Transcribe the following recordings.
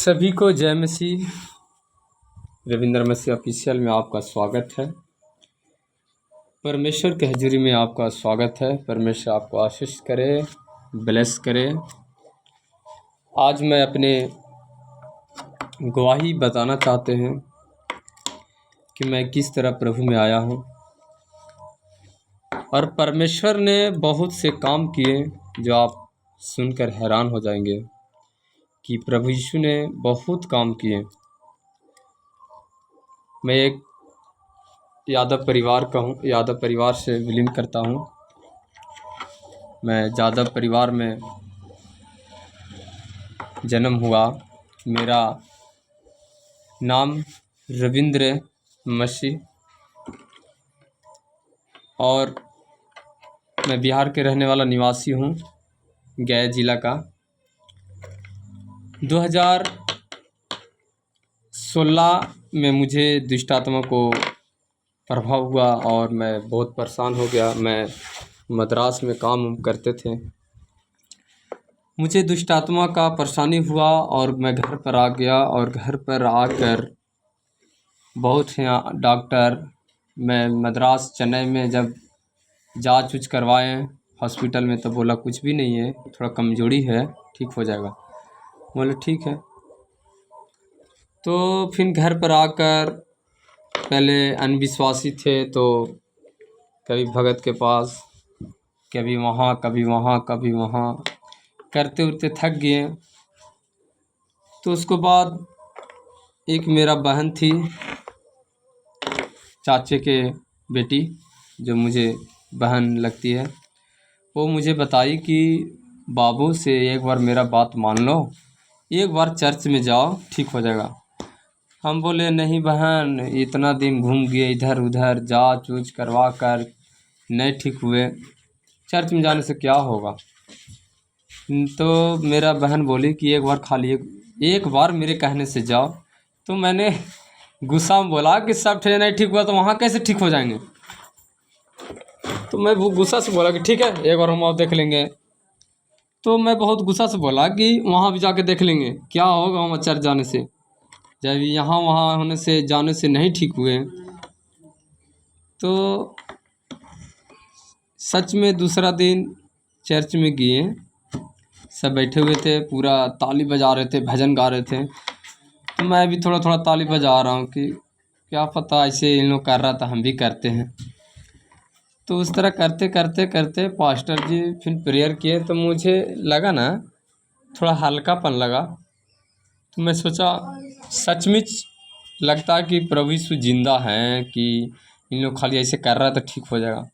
सभी को जय मसीह। रविंद्र मसीह ऑफिशियल में आपका स्वागत है। परमेश्वर के हजूरी में आपका स्वागत है। परमेश्वर आपको आशीष करे, ब्लेस करे। आज मैं अपने गवाही बताना चाहते हैं कि मैं किस तरह प्रभु में आया हूँ। और परमेश्वर ने बहुत से काम किए जो आप सुनकर हैरान हो जाएंगे कि प्रभु यीशु ने बहुत काम किए। मैं एक यादव परिवार से बिलोंग करता हूँ। मैं यादव परिवार में जन्म हुआ। मेरा नाम रविंद्र मसीह और मैं बिहार के रहने वाला निवासी हूँ, गया जिला का। 2016 में मुझे दुष्ट आत्मा को प्रभाव हुआ और मैं बहुत परेशान हो गया। मैं मद्रास में काम करते थे। मुझे दुष्ट आत्मा का परेशानी हुआ और मैं घर पर आ गया और घर पर आकर बहुत से डॉक्टर, मैं मद्रास चेन्नई में जब जांच उच करवाए हॉस्पिटल में तो बोला कुछ भी नहीं है, थोड़ा कमजोरी है, ठीक हो जाएगा। बोले ठीक है। तो फिर घर पर आकर पहले अनविश्वासी थे तो कभी भगत के पास, कभी वहाँ कभी वहाँ करते उरते थक गए। तो उसके बाद एक मेरा बहन थी, चाचे के बेटी, जो मुझे बहन लगती है, वो मुझे बताई कि बाबू से एक बार मेरा बात मान लो, एक बार चर्च में जाओ, ठीक हो जाएगा। हम बोले नहीं बहन, इतना दिन घूम गए इधर उधर, जांच ऊँच करवा कर नहीं ठीक हुए, चर्च में जाने से क्या होगा। तो मेरा बहन बोली कि एक बार खाली एक बार मेरे कहने से जाओ। तो मैंने गुस्सा में बोला कि सब नहीं ठीक हुआ तो वहाँ कैसे ठीक हो जाएंगे। तो मैं वो गुस्सा से बोला कि ठीक है, एक बार हम और देख लेंगे। तो मैं बहुत गुस्सा से बोला कि वहाँ भी जाके देख लेंगे, क्या होगा वहाँ चर्च जाने से, जब यहाँ वहाँ होने से जाने से नहीं ठीक हुए। तो सच में दूसरा दिन चर्च में गए, सब बैठे हुए थे, पूरा ताली बजा रहे थे, भजन गा रहे थे। तो मैं भी थोड़ा थोड़ा ताली बजा रहा हूँ कि क्या पता ऐसे इन लोग कर रहा था हम भी करते हैं। तो उस तरह करते करते करते पास्टर जी फिर प्रेयर किए तो मुझे लगा ना, थोड़ा हल्कापन लगा। तो मैं सोचा सचमुच लगता कि प्रभु यीशु जिंदा हैं कि इन लोग खाली ऐसे कर रहा तो ठीक हो जाएगा।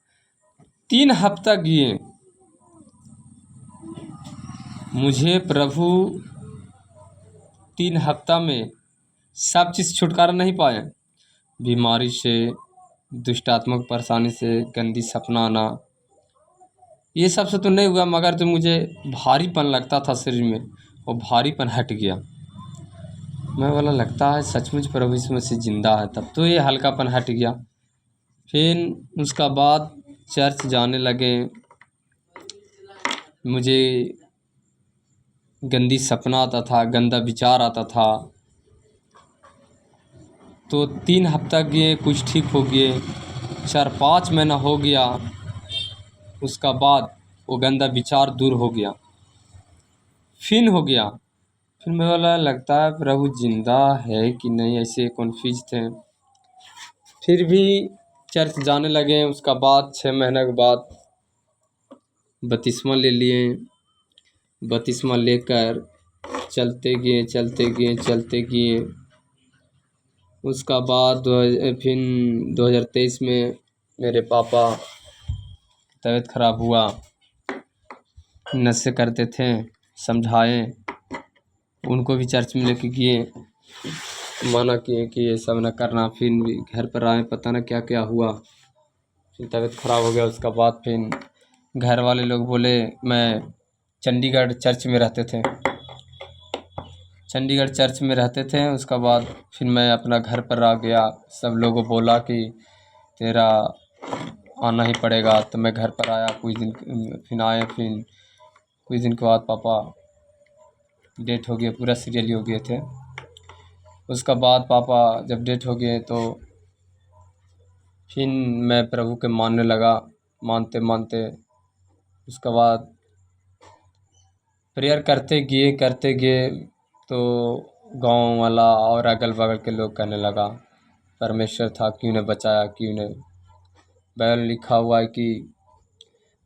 3 हफ्ता किए, मुझे प्रभु 3 हफ्ता में सब चीज़ छुटकारा नहीं पाए। बीमारी से, दुष्टात्मक परेशानी से, गंदी सपना आना, ये सब से तो नहीं हुआ, मगर जो मुझे भारीपन लगता था शरीर में, वो भारीपन हट गया। मैं बोला लगता है सचमुच प्रभु यीशु मसीह जिंदा है, तब तो ये हल्कापन हट गया। फिर उसका बाद चर्च जाने लगे। मुझे गंदी सपना आता था, गंदा विचार आता था। तो 3 हफ्ता गए, कुछ ठीक हो गए। 4-5 महीना हो गया, उसका बाद वो गंदा विचार दूर हो गया, फिर हो गया। फिर मैं बोला लगता है प्रभु जिंदा है कि नहीं, ऐसे कन्फ्यूज थे। फिर भी चर्च जाने लगे। उसका बाद 6 महीने के बाद बपतिस्मा ले लिए। बपतिस्मा लेकर चलते गए। उसका बाद फिर 2023 में मेरे पापा तबीयत खराब हुआ, नशे करते थे, समझाए, उनको भी चर्च में लेके गए, मना किए कि ये सब न करना। फिर भी घर पर आए, पता न क्या क्या हुआ, फिर तबीयत खराब हो गया। उसका बाद फिर घर वाले लोग बोले, मैं चंडीगढ़ चर्च में रहते थे, उसका बाद फिर मैं अपना घर पर आ गया। सब लोगों बोला कि तेरा आना ही पड़ेगा, तो मैं घर पर आया। कुछ दिन फिर आए, फिर कुछ दिन के बाद पापा डेथ हो गया, पूरा सीरियली हो गए थे। उसका बाद पापा जब डेथ हो गए तो फिर मैं प्रभु के मानने लगा, मानते मानते उसके बाद प्रेयर करते गए तो गांव वाला और अगल बगल के लोग कहने लगा परमेश्वर था, क्यों ने बचाया, क्यों ने। बाइबल में लिखा हुआ है कि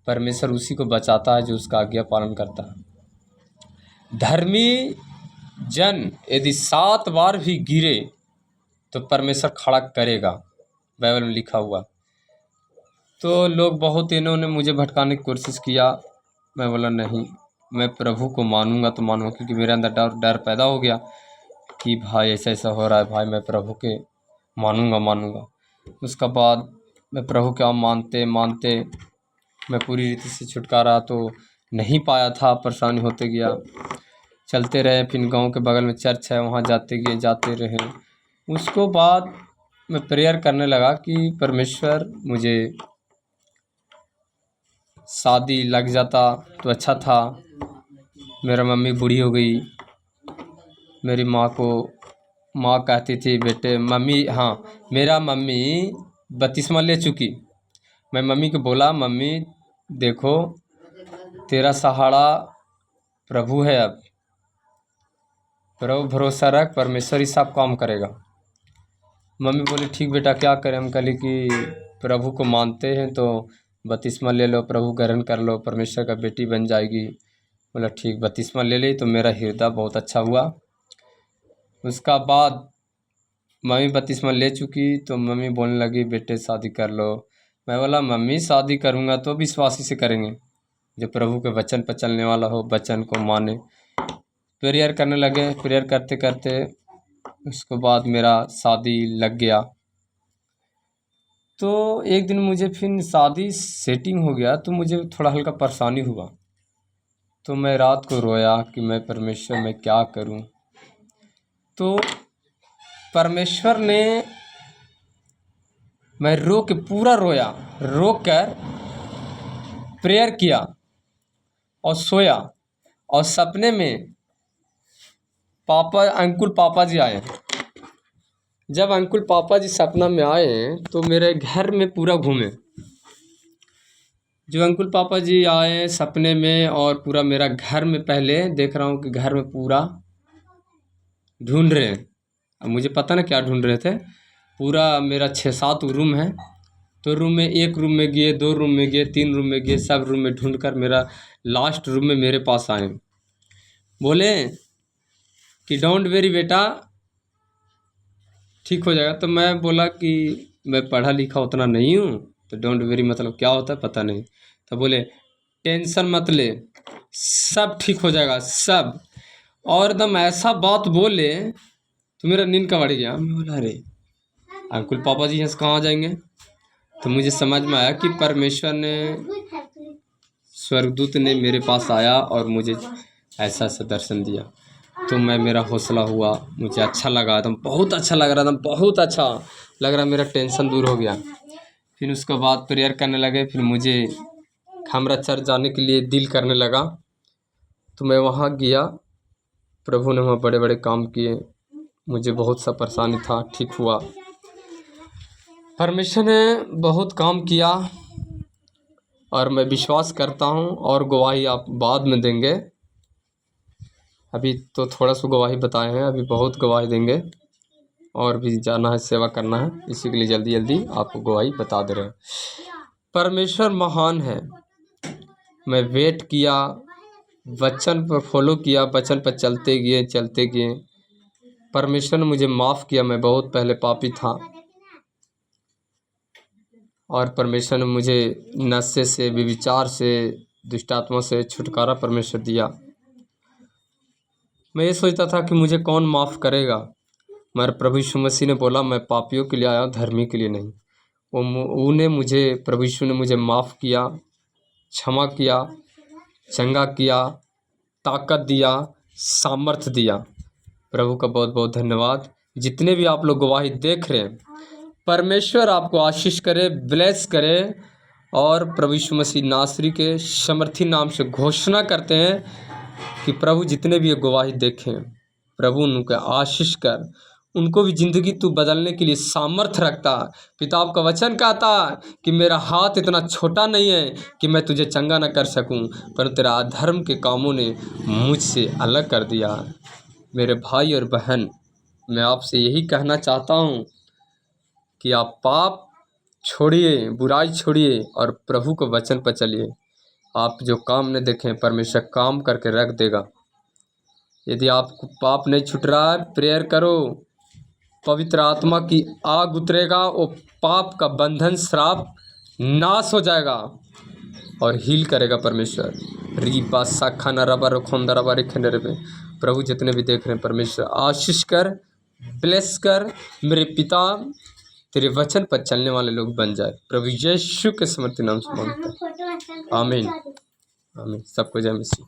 परमेश्वर उसी को बचाता है जो उसका आज्ञा पालन करता है। धर्मी जन यदि 7 बार भी गिरे तो परमेश्वर खड़ा करेगा, बाइबल में लिखा हुआ। तो लोग बहुत इन्होंने मुझे भटकाने की कोशिश किया। मैं बोला नहीं, मैं प्रभु को मानूंगा तो मानूंगा, क्योंकि मेरे अंदर डर पैदा हो गया कि भाई ऐसा ऐसा हो रहा है, भाई मैं प्रभु के मानूंगा। उसका बाद मैं प्रभु का मानते मानते मैं पूरी रीति से छुटकारा तो नहीं पाया था, परेशानी होते गया, चलते रहे। फिर गांव के बगल में चर्च है, वहाँ जाते रहे। उसको बाद मैं प्रेयर करने लगा कि परमेश्वर मुझे शादी लग जाता तो अच्छा था। मेरा मम्मी बूढ़ी हो गई, मेरी माँ कहती थी बेटे मम्मी, हाँ मेरा मम्मी बपतिस्मा ले चुकी। मैं मम्मी को बोला मम्मी देखो तेरा सहारा प्रभु है, अब प्रभु भरोसा रख, परमेश्वर ही सब काम करेगा। मम्मी बोली ठीक बेटा क्या करें। हम कहली कि प्रभु को मानते हैं तो बपतिस्मा ले लो, प्रभु ग्रहण कर लो, परमेश्वर का बेटी बन जाएगी। बोला ठीक, बपतिस्मा ले ली तो मेरा हृदय बहुत अच्छा हुआ। उसका बाद मम्मी बपतिस्मा ले चुकी तो मम्मी बोलने लगी बेटे शादी कर लो। मैं बोला मम्मी शादी करूँगा तो विश्वासी से करेंगे जो प्रभु के वचन पर चलने वाला हो, वचन को माने। प्रेयर करने लगे, प्रेयर करते करते उसके बाद मेरा शादी लग गया। तो एक दिन मुझे फिर शादी सेटिंग हो गया तो मुझे थोड़ा हल्का परेशानी हुआ। तो मैं रात को रोया कि मैं परमेश्वर मैं क्या करूं। तो परमेश्वर ने, मैं पूरा रोया, रो कर प्रेयर किया और सोया। और सपने में अंकुल पापा जी आए। जब अंकुल पापा जी सपना में आए तो मेरे घर में पूरा घूमे। जो अंकुल पापा जी आए सपने में और पूरा मेरा घर में, पहले देख रहा हूँ कि घर में पूरा ढूंढ रहे हैं। अब मुझे पता ना क्या ढूंढ रहे थे। पूरा मेरा 6-7 रूम है, तो रूम में, एक रूम में गए, 2 रूम में गए, 3 रूम में गए, सब रूम में ढूंढ कर मेरा लास्ट रूम में मेरे पास आए। बोले कि डोंट वेरी बेटा, ठीक हो जाएगा। तो मैं बोला कि मैं पढ़ा लिखा उतना नहीं हूँ, तो डोंट वेरी मतलब क्या होता है पता नहीं। तो बोले टेंशन मत ले, सब ठीक हो जाएगा सब। और एकदम ऐसा बात बोले तो मेरा नींद का बढ़ गया। मैं बोला अरे अंकुल पापा जी यहाँ से कहाँ जाएंगे। तो मुझे समझ में आया कि परमेश्वर ने, स्वर्गदूत ने मेरे पास आया और मुझे ऐसा ऐसा दर्शन दिया। तो मेरा हौसला हुआ, मुझे अच्छा लगा, एकदम बहुत अच्छा लग रहा, एकदम बहुत अच्छा लग रहा, मेरा टेंशन दूर हो गया। फिर उसके बाद प्रेयर करने लगे। फिर मुझे खामरा चर्च जाने के लिए दिल करने लगा, तो मैं वहाँ गया। प्रभु ने वहाँ बड़े बड़े काम किए, मुझे बहुत सा परेशानी था, ठीक हुआ। परमेश्वर ने बहुत काम किया और मैं विश्वास करता हूँ। और गवाही आप बाद में देंगे, अभी तो थोड़ा सा गवाही बताए हैं, अभी बहुत गवाही देंगे और भी जाना है, सेवा करना है, इसी के लिए जल्दी जल्दी आपको गवाही बता दे रहे हैं। परमेश्वर महान है। मैं वेट किया, वचन पर फॉलो किया, वचन पर चलते गए। परमेश्वर ने मुझे माफ़ किया, मैं बहुत पहले पापी था और परमेश्वर ने मुझे नशे से, व्यभिचार से, दुष्ट आत्मा से छुटकारा परमेश्वर दिया। मैं ये सोचता था कि मुझे कौन माफ़ करेगा, मगर प्रभु यीशु मसीह ने बोला मैं पापियों के लिए आया हूँ, धर्मी के लिए नहीं। प्रभु यीशु ने मुझे माफ़ किया, क्षमा किया, चंगा किया, ताकत दिया, सामर्थ दिया। प्रभु का बहुत बहुत धन्यवाद। जितने भी आप लोग गवाही देख रहे हैं, परमेश्वर आपको आशीष करे, ब्लेस करे। और प्रभु यीशु मसीह नासरी के समर्थी नाम से घोषणा करते हैं कि प्रभु जितने भी ये गवाही देखें, प्रभु उनके आशीष कर, उनको भी ज़िंदगी तू बदलने के लिए सामर्थ्य रखता। पिता आपका वचन कहता कि मेरा हाथ इतना छोटा नहीं है कि मैं तुझे चंगा न कर सकूं, पर तेरा अधर्म के कामों ने मुझसे अलग कर दिया। मेरे भाई और बहन, मैं आपसे यही कहना चाहता हूं कि आप पाप छोड़िए, बुराई छोड़िए और प्रभु के वचन पर चलिए। आप जो काम न देखें, परमेश्वर काम करके रख देगा। यदि आपको पाप नहीं छूट रहा है, प्रेयर करो, पवित्र आत्मा की आग उतरेगा, वो पाप का बंधन श्राप नाश हो जाएगा और हील करेगा परमेश्वर। रीपा साखा न रबा रोखोंदा रबा रेखे नरबे। प्रभु जितने भी देख रहे हैं, परमेश्वर आशीष कर, ब्लेस कर, मेरे पिता तेरे वचन पर चलने वाले लोग बन जाए। प्रभु यीशु के समर्थी नाम से मांगता हूं, आमीन आमीन। सबको जय मसीह।